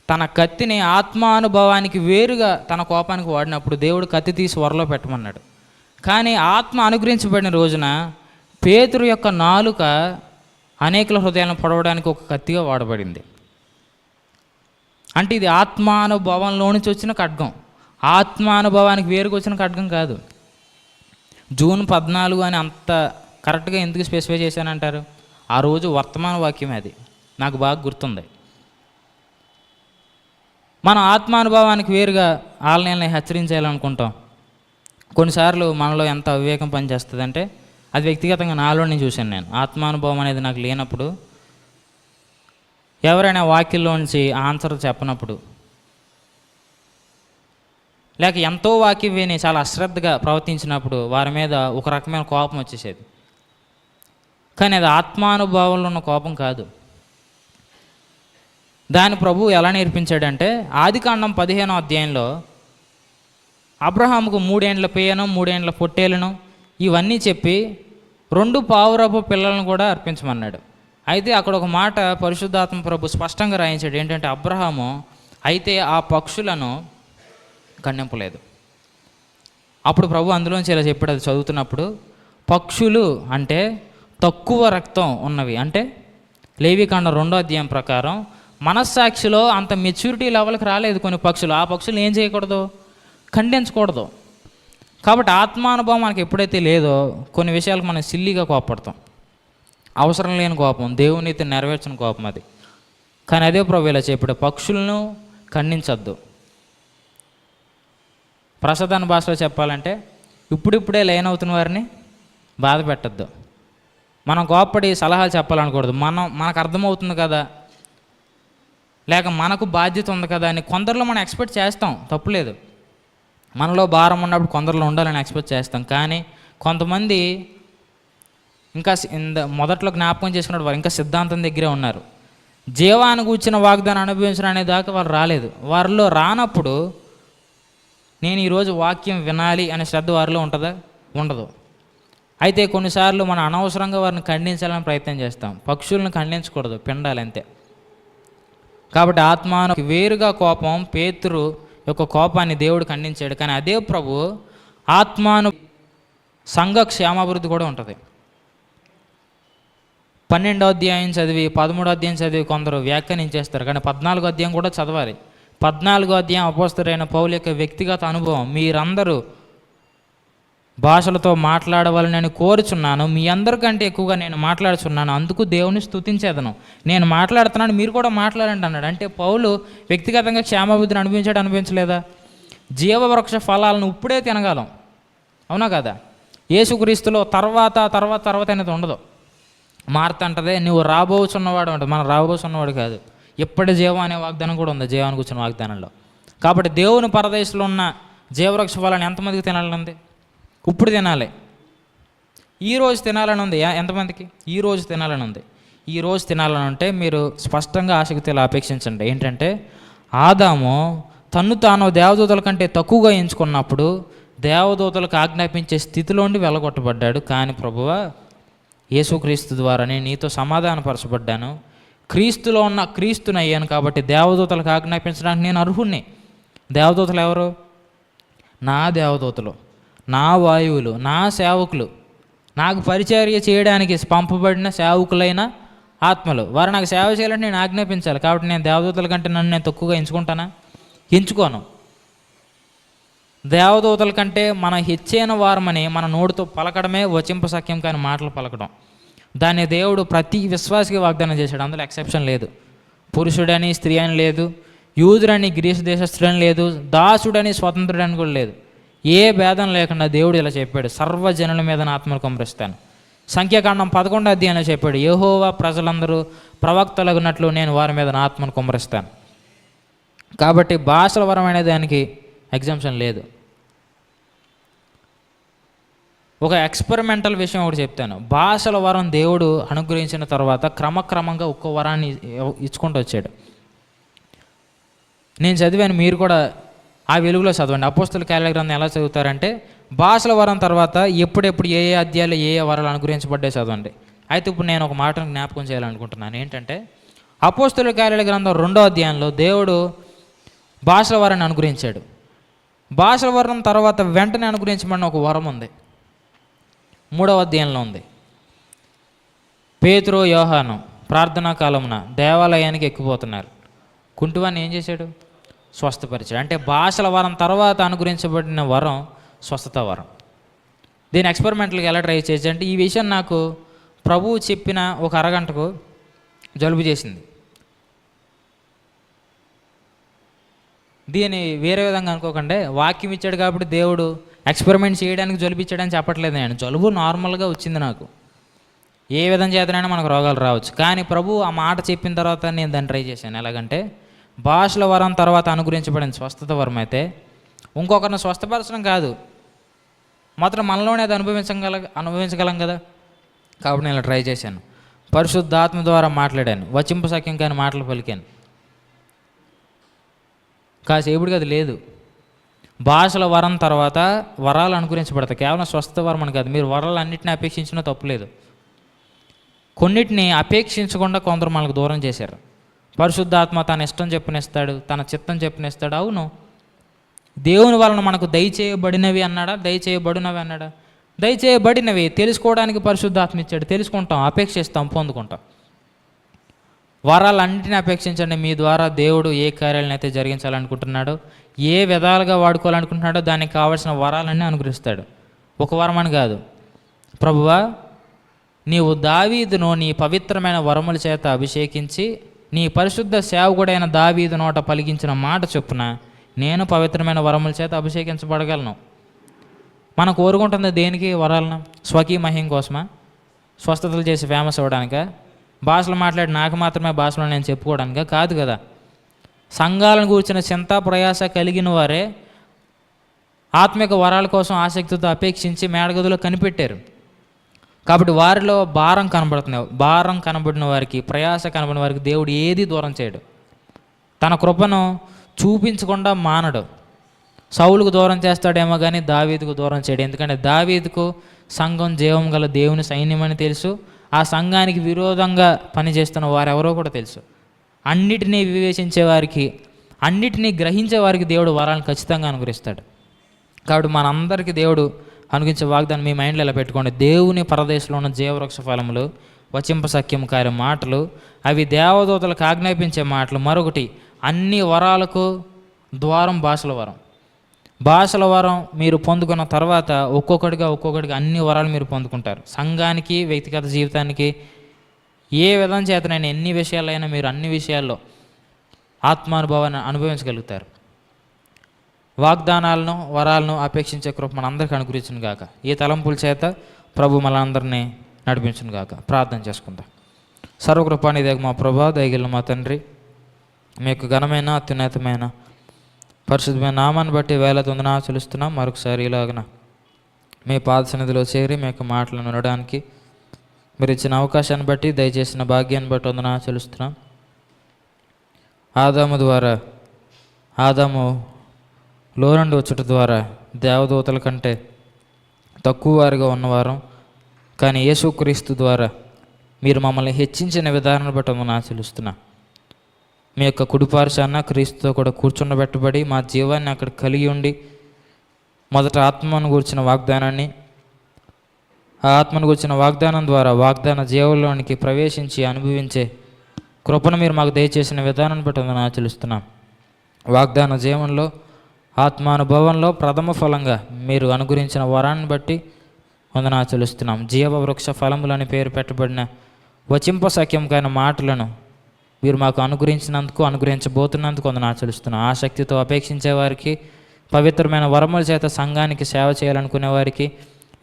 తన కత్తిని ఆత్మానుభవానికి వేరుగా తన కోపానికి వాడినప్పుడు దేవుడు కత్తి తీసి వరలో పెట్టమన్నాడు. కానీ ఆత్మ అనుగ్రహించబడిన రోజున పేతురు యొక్క నాలుక అనేకుల హృదయాలను పొడవడానికి ఒక కత్తిగా వాడబడింది. అంటే ఇది ఆత్మానుభవంలో నుంచి వచ్చిన ఖడ్గం, ఆత్మానుభవానికి వేరుగా వచ్చిన ఖడ్గం కాదు. జూన్ 14 అని అంత కరెక్ట్గా ఎందుకు స్పెసిఫై చేశానంటారు? ఆ రోజు వర్తమాన వాక్యమే, అది నాకు బాగా గుర్తుంది. మనం ఆత్మానుభవానికి వేరుగా ఆలయాలను హెచ్చరించాలనుకుంటాం. కొన్నిసార్లు మనలో ఎంత అవివేకం పనిచేస్తుందంటే, అది వ్యక్తిగతంగా నాలోనే చూశాను నేను. ఆత్మానుభవం అనేది నాకు లేనప్పుడు, ఎవరైనా వాక్యంలోంచి ఆన్సర్ చెప్పనప్పుడు, లేక ఎంతో వాక్యం విని చాలా అశ్రద్ధగా ప్రవర్తించినప్పుడు వారి మీద ఒక రకమైన కోపం వచ్చేసేది. కానీ అది ఆత్మానుభవంలో ఉన్న కోపం కాదు. దాని ప్రభు ఎలా నేర్పించాడంటే, ఆదికాండం 15వ అధ్యాయంలో అబ్రహాముకు 3 ఏండ్ల పేయను 3 ఏండ్ల పొట్టేలను ఇవన్నీ చెప్పి 2 పావురపు పిల్లలను కూడా అర్పించమన్నాడు. అయితే అక్కడ ఒక మాట పరిశుద్ధాత్మ ప్రభు స్పష్టంగా రాయించాడు ఏంటంటే, అబ్రహాము అయితే ఆ పక్షులను ఖండింపలేదు. అప్పుడు ప్రభు అందులోంచి ఇలా చెప్పాడు, అది చదువుతున్నప్పుడు, పక్షులు అంటే తక్కువ రక్తం ఉన్నవి, అంటే లేవికాండం 2వ అధ్యాయం ప్రకారం మనస్సాక్షిలో అంత మెచ్యూరిటీ లెవెల్కి రాలేదు కొన్ని పక్షులు. ఆ పక్షులు ఏం చేయకూడదు? ఖండించకూడదు. కాబట్టి ఆత్మానుభవం మనకి ఎప్పుడైతే లేదో కొన్ని విషయాలకు మనం సిల్లీగా కోపడతాం. అవసరం లేని కోపం, దేవునితో నెరవేర్చిన కోపం అది. కానీ అదే ప్రభు ఇలా చెప్పాడు, పక్షులను ఖండించద్దు. ప్రసాదాన భాషలో చెప్పాలంటే ఇప్పుడిప్పుడే లైన్ అవుతున్న వారిని బాధ పెట్టద్దు. మనం కోప్పడి సలహాలు చెప్పాలనకూడదు. మనకు అర్థమవుతుంది కదా, లేక మనకు బాధ్యత ఉంది కదా అని కొందరిలో మనం ఎక్స్పెక్ట్ చేస్తాం, తప్పులేదు. మనలో భారం ఉన్నప్పుడు కొందరిలో ఉండాలని ఎక్స్పెక్ట్ చేస్తాం. కానీ కొంతమంది ఇంకా మొదట్లో జ్ఞాపకం చేసుకున్నప్పుడు వారు ఇంకా సిద్ధాంతం దగ్గరే ఉన్నారు. జీవాన్ని కూర్చిన వాగ్దానం అనుభవించడం అనే దాకా వారు రాలేదు. వారిలో రానప్పుడు నేను ఈరోజు వాక్యం వినాలి అనే శ్రద్ధ వారిలో ఉంటుందా? ఉండదు. అయితే కొన్నిసార్లు మనం అనవసరంగా వారిని ఖండించాలని ప్రయత్నం చేస్తాం. పక్షులను ఖండించకూడదు, పిండాలి అంతే. కాబట్టి ఆత్మాను వేరుగా కోపం, పేతురు యొక్క కోపాన్ని దేవుడు ఖండించాడు. కానీ అదే ప్రభు ఆత్మాను సంఘ క్షేమాభివృద్ధి కూడా ఉంటుంది. 12వ అధ్యాయం చదివి 13వ అధ్యాయం చదివి కొందరు వ్యాఖ్యానించేస్తారు. కానీ 14వ అధ్యాయం కూడా చదవాలి. 14వ అధ్యాయం అపోస్తలుడైన పౌలు యొక్క వ్యక్తిగత అనుభవం. మీరందరూ భాషలతో మాట్లాడవాలని కోరుచున్నాను, మీ అందరికంటే ఎక్కువగా నేను మాట్లాడుచున్నాను, అందుకు దేవుని స్తుతించేదను. నేను మాట్లాడుతున్నాను, మీరు కూడా మాట్లాడండి అన్నాడు. అంటే పౌలు వ్యక్తిగతంగా క్షేమాభివృద్ధిని అనిపించలేదా? జీవవృక్ష ఫలాలను ఇప్పుడే తినగలం, అవునా కదా? యేసుక్రీస్తులో తర్వాత అనేది ఉండదు. మార్త అంటదే, నువ్వు రాబోచున్నవాడు అంటే మనం రాబోచున్నవాడు కాదు, ఇప్పటి జీవం అనే వాగ్దానం కూడా ఉంది జీవానికి కూర్చున్న వాగ్దానంలో. కాబట్టి దేవుని పరదేశంలో ఉన్న జీవవృక్ష ఫలాన్ని ఎంతమందికి తినాలని ఉంది? ఇప్పుడు తినాలి. ఈరోజు తినాలని ఉంది. ఎంతమందికి ఈరోజు తినాలని ఉంది? ఈరోజు తినాలని ఉంటే మీరు స్పష్టంగా ఆసక్తిలో అపేక్షించండి. ఏంటంటే, ఆదాము తన్ను తాను దేవదూతల కంటే తక్కువగా ఎంచుకున్నప్పుడు దేవదూతలకు ఆజ్ఞాపించే స్థితిలోండి వెళ్ళగొట్టబడ్డాడు. కానీ ప్రభువా, యేసుక్రీస్తు ద్వారా నేను నీతో సమాధానపరచబడ్డాను, క్రీస్తులో ఉన్న క్రీస్తుని అయ్యాను, కాబట్టి దేవదూతలకు ఆజ్ఞాపించడానికి నేను అర్హుణ్ణి. దేవదూతలు ఎవరు? నా దేవదూతలు, నా వాయువులు, నా సేవకులు, నాకు పరిచర్య చేయడానికి పంపబడిన సేవకులైన ఆత్మలు. వారు నాకు సేవ చేయాలంటే నేను ఆజ్ఞాపించాలి. కాబట్టి నేను దేవదూతల కంటే నన్ను నేను తక్కువగా ఎంచుకుంటానా? ఎంచుకోను. దేవదూతల కంటే మన హెచ్చైన వారమని మన నోటితో పలకడమే వచింపసఖ్యం కాని మాటలు పలకడం. దాన్ని దేవుడు ప్రతి విశ్వాసికి వాగ్దానం చేశాడు. అందులో ఎక్సెప్షన్ లేదు. పురుషుడని స్త్రీ అని లేదు, యూదుడని గ్రీసు దేశస్థుడని లేదు, దాసుడని స్వతంత్రుడని కూడా లేదు. ఏ భేదం లేకుండా దేవుడు ఇలా చెప్పాడు, సర్వజనుల మీద నా ఆత్మను కుమ్మరిస్తాను. సంఖ్యాకాండం 11వ అధ్యాయంలో చెప్పాడు, యెహోవా ప్రజలందరూ ప్రవక్తలగునట్లు నేను వారి మీద నా ఆత్మను కుమ్మరిస్తాను. కాబట్టి భాషల వరం అనే దానికి ఎగ్జామ్షన్ లేదు. ఒక ఎక్స్పెరిమెంటల్ విషయం ఒకటి చెప్తాను. భాషల వరం దేవుడు అనుగ్రహించిన తర్వాత క్రమక్రమంగా ఒక్కో వరాన్ని ఇచ్చుకుంటూ వచ్చాడు. నేను చదివాను, మీరు కూడా ఆ వెలుగులో చదవండి. అపోస్తలుల కార్యాల గ్రంథం ఎలా చదువుతారంటే, భాషల వరం తర్వాత ఎప్పుడెప్పుడు ఏ అధ్యాయాలు ఏ వరాలు అనుగ్రహించబడ్డాయి చదవండి. అయితే ఇప్పుడు నేను ఒక మాటను జ్ఞాపకం చేయాలనుకుంటున్నాను. ఏంటంటే, అపోస్తలుల కార్యాల గ్రంథం 2వ అధ్యాయంలో దేవుడు భాషల వరాన్ని అనుగ్రహించాడు. భాషల వరం తర్వాత వెంటనే అనుగ్రహించబడిన ఒక వరం ఉంది, 3వ అధ్యాయంలో ఉంది. పేతురు యోహాను ప్రార్థనా కాలమున దేవాలయానికి ఎక్కిపోతున్నారు. కుంటివాన్ని ఏం చేశాడు? స్వస్థపరిచాడు. అంటే భాషల వరం తర్వాత అనుగ్రహించబడిన వరం స్వస్థత వరం. దీని ఎక్స్పెరిమెంటల్గా ఎలా ట్రై చేయొచ్చు అంటే, ఈ విషయం నాకు ప్రభువు చెప్పిన ఒక అరగంటకు జలుబు చేసింది. దీన్ని వేరే విధంగా అనుకోకండి. వాక్యం ఇచ్చాడు కాబట్టి దేవుడు ఎక్స్పెరిమెంట్ చేయడానికి జలుబు ఇచ్చాడని చెప్పట్లేదు. నేను జలుబు నార్మల్గా వచ్చింది నాకు. ఏ విధం చేతనైనా మనకు రోగాలు రావచ్చు. కానీ ప్రభు ఆ మాట చెప్పిన తర్వాత నేను దాన్ని ట్రై చేశాను. ఎలాగంటే, భాషల వరం తర్వాత అనుగ్రహించబడిన స్వస్థత వరం అయితే ఇంకొకరిని స్వస్థపరచడం కాదు, మాత్రం మనలోనే అది అనుభవించగలం కదా. కాబట్టి నేను ఇలా ట్రై చేశాను. పరిశుద్ధాత్మ ద్వారా మాట్లాడాను, వచింపసఖ్యం కానీ మాటలు పలికాను. కాసేపుడికి అది లేదు. భాషల వరం తర్వాత వరాలు అనుగ్రహించబడతాయి. కేవలం స్వస్థత వరం అని కాదు. మీరు వరాలు అన్నింటినీ అపేక్షించినా తప్పులేదు. కొన్నిటిని అపేక్షించకుండా కొందరు మనకు దూరం చేశారు. పరిశుద్ధాత్మ తన ఇష్టం చెప్పనిస్తాడు, తన చిత్తం చెప్పనిస్తాడు. అవును, దేవుని వలన మనకు దయచేయబడినవి అన్నాడా? దయచేయబడినవి అన్నాడా? దయచేయబడినవి తెలుసుకోవడానికి పరిశుద్ధాత్మ ఇచ్చాడు. తెలుసుకుంటాం, అపేక్షిస్తాం, పొందుకుంటాం. వరాలన్నింటినీ అపేక్షించండి. మీ ద్వారా దేవుడు ఏ కార్యాలను అయితే జరిగించాలనుకుంటున్నాడో, ఏ విధాలుగా వాడుకోవాలనుకుంటున్నాడో దానికి కావాల్సిన వరాలన్నీ అనుగ్రహిస్తాడు. ఒక వరం అని కాదు. ప్రభువా, నీవు దావీదును నీ పవిత్రమైన వరముల చేత అభిషేకించి నీ పరిశుద్ధ సేవకుడైన దావీదు నోట పలికించిన మాట చొప్పున నేను పవిత్రమైన వరముల చేత అభిషేకించబడగలను. మనం కోరుకుంటుంది దేనికి? వరాలను స్వకీ మహిం కోసమా? స్వస్థతలు చేసి ఫేమస్ అవ్వడానికా? భాషలు మాట్లాడి నాకు మాత్రమే భాషలో నేను చెప్పుకోవడానికా? కాదు కదా. సంఘాలను కూర్చిన చింత ప్రయాస కలిగిన వారే ఆత్మిక వరాల కోసం ఆసక్తితో అపేక్షించి మేడగదిలో కనిపెట్టారు. కాబట్టి వారిలో భారం కనబడుతుంది. భారం కనబడిన వారికి, ప్రయాస కనబడిన వారికి దేవుడు ఏది దూరం చేయడు. తన కృపను చూపించకుండా మానడు. సౌలుకు దూరం చేస్తాడేమో కానీ దావీదుకు దూరం చేయడు. ఎందుకంటే దావీదుకు సంఘం జీవం గల దేవుని సైన్యమని తెలుసు. ఆ సంఘానికి విరోధంగా పనిచేస్తున్న వారెవరో కూడా తెలుసు. అన్నిటినీ వివేచించే వారికి, అన్నిటినీ గ్రహించే వారికి దేవుడు వరాలను ఖచ్చితంగా అనుగ్రహిస్తాడు. కాబట్టి మనందరికీ దేవుడు అనుగ్రహించే వాగ్దానం మీ మైండ్లో ఇలా పెట్టుకోండి. దేవుని పరదేశంలో ఉన్న జీవవృక్ష ఫలములు, వచింపసఖ్యం కార్య మాటలు, అవి దేవదూతలకు ఆజ్ఞాపించే మాటలు. మరొకటి, అన్ని వరాలకు ద్వారం భాషల వరం. భాషల వరం మీరు పొందుకున్న తర్వాత ఒక్కొక్కటిగా అన్ని వరాలు మీరు పొందుకుంటారు. సంఘానికి, వ్యక్తిగత జీవితానికి ఏ విధం చేతనైనా ఎన్ని విషయాలైనా మీరు అన్ని విషయాల్లో ఆత్మానుభవాన్ని అనుభవించగలుగుతారు. వాగ్దానాలను, వరాలను అపేక్షించే కృప మన అందరికీ అనుగ్రహించును గాక. ఈ తలంపుల చేత ప్రభు మనందరినీ నడిపించును గాక. ప్రార్థన చేసుకుందాం. సర్వకృపానిధి మా ప్రభా, దయగల మా తండ్రి, మీకు ఘనమైన, అత్యున్నతమైన, పరిశుద్ధమైన నామాన్ని బట్టి వేల వందనాలు చెల్లిస్తున్నాం. మరొకసారి ఇలాగన మీ పాద సన్నిధిలో చేరి మీ యొక్క మాటలను వినడానికి మీరు ఇచ్చిన అవకాశాన్ని బట్టి, దయచేసిన భాగ్యాన్ని బట్టి వందనాలు చెల్లిస్తున్నాం. ఆదాము లోనుండి వచ్చుట ద్వారా దేవదూతల కంటే తక్కువ వారిగా ఉన్నవారం, కానీ యేసుక్రీస్తు ద్వారా మీరు మమ్మల్ని హెచ్చించిన విధానాన్ని బట్టి వందనాలు చెల్లిస్తున్నాం. మీ యొక్క కుడిపార్శాన క్రీస్తుతో కూడా కూర్చుండబెట్టబడి మా జీవాన్ని అక్కడ కలిగి ఉండి మొదట ఆత్మను గూర్చిన వాగ్దానాన్ని, ఆ ఆత్మను గూర్చిన వాగ్దానం ద్వారా వాగ్దాన జీవంలోనికి ప్రవేశించి అనుభవించే కృపను మీరు మాకు దయచేసిన విధానాన్ని బట్టి వందనాలు చెల్లిస్తున్నాం. వాగ్దాన జీవంలో, ఆత్మానుభవంలో ప్రథమ ఫలంగా మీరు అనుగ్రహించిన వరాన్ని బట్టి వందనాలు చెల్లిస్తున్నాం. జీవవృక్ష ఫలములని పేరు పెట్టబడిన వచింపశక్యంకైన మాటలను మీరు మాకు అనుగ్రహించినందుకు, అనుగ్రహించబోతున్నందుకు వందనాలు చెల్లిస్తున్నాం. ఆసక్తితో అపేక్షించే వారికి, పవిత్రమైన వరముల చేత సంఘానికి సేవ చేయాలనుకునే వారికి,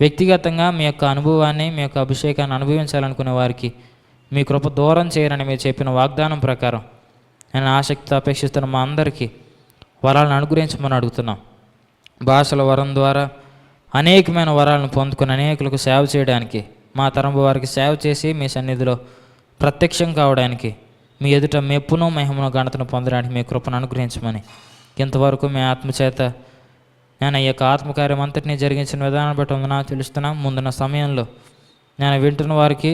వ్యక్తిగతంగా మీ యొక్క అనుభవాన్ని, మీ యొక్క అభిషేకాన్ని అనుభవించాలనుకునే వారికి మీ కృప దూరం చేయరని మీరు చెప్పిన వాగ్దానం ప్రకారం నేను ఆసక్తితో అపేక్షిస్తున్న మా అందరికీ వరాలను అనుగ్రహించమని అడుగుతున్నాం. భాషల వరం ద్వారా అనేకమైన వరాలను పొందుకుని అనేకులకు సేవ చేయడానికి, మా తరంపు వారికి సేవ చేసి మీ సన్నిధిలో ప్రత్యక్షం కావడానికి, మీ ఎదుట మెప్పును, మహిమను, ఘనతను పొందడానికి మీ కృపను అనుగ్రహించమని ఇంతవరకు మీ ఆత్మచేత నేను ఈ యొక్క ఆత్మకార్యం అంతటినీ జరిగించిన విధానం బట్టి వందనాలు తెలుస్తున్నాం. ముందున్న సమయంలో నేను వింటున్న వారికి,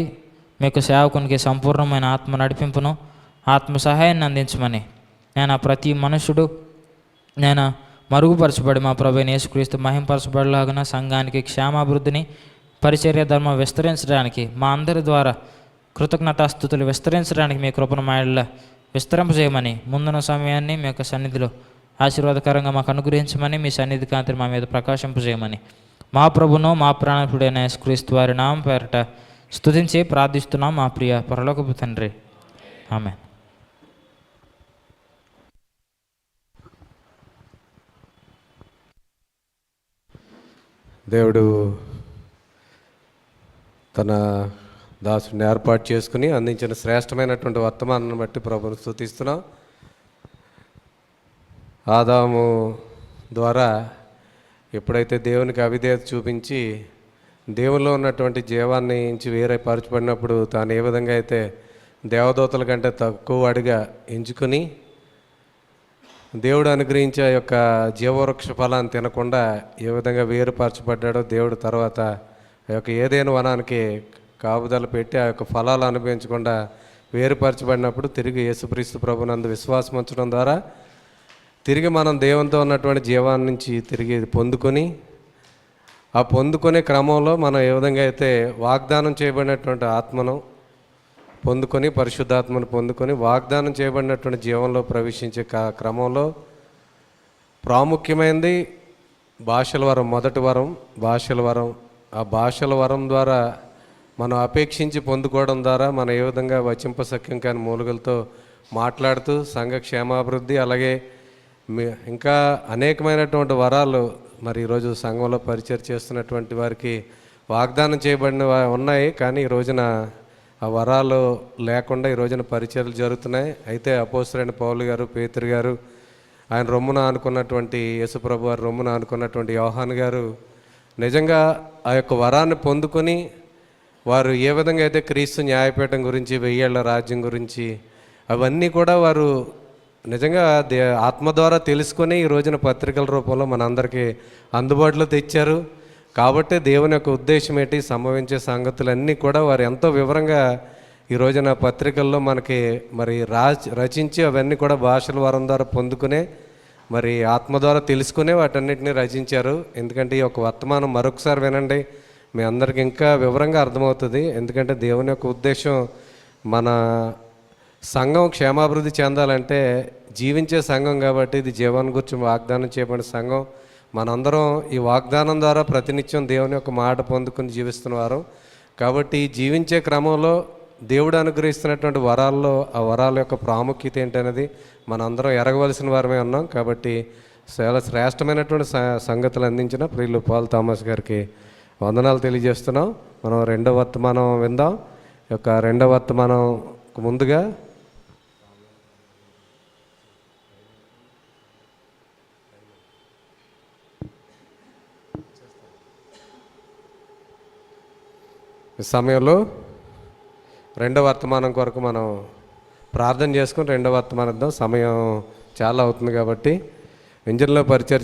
మీ యొక్క సేవకునికి సంపూర్ణమైన ఆత్మ నడిపింపును, ఆత్మ సహాయాన్ని అందించమని నేను ప్రతి మనుషుడు నేను మరుగుపరచబడి మా ప్రభువైన యేసుక్రీస్తు మహింపరచబడలాగున సంఘానికి క్షేమాభివృద్ధిని, పరిచర్య ధర్మం విస్తరించడానికి, మా అందరి ద్వారా కృతజ్ఞతాస్తుతులు విస్తరించడానికి మీ కృపను మాయల విస్తరింపజేయమని, ముందున్న సమయాన్ని మీ యొక్క సన్నిధిలో ఆశీర్వాదకరంగా మాకు అనుగ్రహించమని, మీ సన్నిధి కాంతిని మా మీద ప్రకాశింపజేయమని మా ప్రభును, మా ప్రాణప్రియుడైన యేసుక్రీస్తు వారి నామం పేరట స్తుతించి ప్రార్థిస్తున్నాం మా ప్రియ పరలోకపు తండ్రి. ఆమేన్. దేవుడు తన దాసుని ఏర్పాటు చేసుకుని అందించిన శ్రేష్టమైనటువంటి వర్తమానాన్ని బట్టి ప్రభువును స్తుతిస్తున్నాం. ఆదాము ద్వారా ఎప్పుడైతే దేవునికి అవిధేయత చూపించి దేవుల్లో ఉన్నటువంటి జీవాన్ని నుంచి వేరే పరచబడినప్పుడు తాను ఏ విధంగా అయితే దేవదూతల కంటే తక్కువ వాడిగా ఎంచుకుని దేవుడు అనుగ్రహించే ఆ యొక్క జీవవృక్ష ఫలాన్ని తినకుండా ఏ విధంగా వేరుపరచబడ్డాడో దేవుడు తర్వాత ఆ యొక్క ఏదైనా వనానికి కాపుదల పెట్టి ఆ యొక్క ఫలాలు అనుభవించకుండా వేరుపరచబడినప్పుడు తిరిగి యేసుక్రీస్తు ప్రభునందు విశ్వాసం ఉంచడం ద్వారా తిరిగి మనం దేవునితో ఉన్నటువంటి జీవాన్ని నుంచి తిరిగి పొందుకొని ఆ పొందుకునే క్రమంలో మనం ఏ విధంగా అయితే వాగ్దానం చేయబడినటువంటి ఆత్మను పొందుకొని, పరిశుద్ధాత్మను పొందుకొని వాగ్దానం చేయబడినటువంటి జీవంలో ప్రవేశించే క్రమంలో ప్రాముఖ్యమైనది భాషల వరం. మొదటి వరం భాషల వరం. ఆ భాషల వరం ద్వారా మనం అపేక్షించి పొందుకోవడం ద్వారా మనం ఏ విధంగా వచింపశక్యం కాని మూలుగులతో మాట్లాడుతూ సంఘ క్షేమాభివృద్ధి, అలాగే ఇంకా అనేకమైనటువంటి వరాలు మరి ఈరోజు సంఘంలో పరిచయం చేస్తున్నటువంటి వారికి వాగ్దానం చేయబడిన ఉన్నాయి. కానీ ఈ రోజున ఆ వరాలు లేకుండా ఈ రోజున పరిచర్యలు జరుగుతున్నాయి. అయితే అపోస్తలుడైన పౌలు గారు, పేతురు గారు, ఆయన రొమ్మున ఆనుకున్నటువంటి యేసుప్రభు వారు రొమ్మున ఆనుకున్నటువంటి యోహాను గారు నిజంగా ఆ యొక్క వరాన్ని పొందుకొని వారు ఏ విధంగా అయితే క్రీస్తు న్యాయపీఠం గురించి, 1000 ఏళ్ల రాజ్యం గురించి అవన్నీ కూడా వారు నిజంగా ఆత్మ ద్వారా తెలుసుకొని ఈ రోజున పత్రికల రూపంలో మనందరికీ అందుబాటులో తెచ్చారు. కాబట్టి దేవుని యొక్క ఉద్దేశం ఏంటి, సంభవించే సంగతులన్నీ కూడా వారు ఎంతో వివరంగా ఈ రోజున పత్రికల్లో మనకి మరి రచించి అవన్నీ కూడా భాషల వరం ద్వారా పొందుకునే మరి ఆత్మ ద్వారా తెలుసుకునే వాటన్నిటిని రచించారు. ఎందుకంటే ఈ యొక్క వర్తమానం మరొకసారి వినండి, మీ అందరికి ఇంకా వివరంగా అర్థమవుతుంది. ఎందుకంటే దేవుని యొక్క ఉద్దేశం మన సంఘం క్షేమాభివృద్ధి చెందాలంటే జీవించే సంఘం కాబట్టి ఇది జీవాన్ని గురించి వాగ్దానం చేయబడిన సంఘం. మనందరం ఈ వాగ్దానం ద్వారా ప్రతినిత్యం దేవుని యొక్క మాట పొందుకుని జీవిస్తున్నవారు కాబట్టి జీవించే క్రమంలో దేవుడు అనుగ్రహిస్తున్నటువంటి వరాల్లో ఆ వరాల యొక్క ప్రాముఖ్యత ఏంటనేది మనందరం ఎరగవలసిన వారమే ఉన్నాం. కాబట్టి చాలా శ్రేష్టమైనటువంటి సంగతులు అందించిన ప్రియులు పాల్ థామస్ గారికి వందనాలు తెలియజేస్తున్నాం. మనం రెండవ వర్తమానం విందాం. ఈ యొక్క రెండవ వర్తమానం ముందుగా ఈ సమయంలో రెండవ వర్తమానం కొరకు మనం ప్రార్థన చేసుకుని రెండవ వర్తమానం ఇద్దాం. సమయం చాలా అవుతుంది కాబట్టి ఇంజన్లో పరిచయం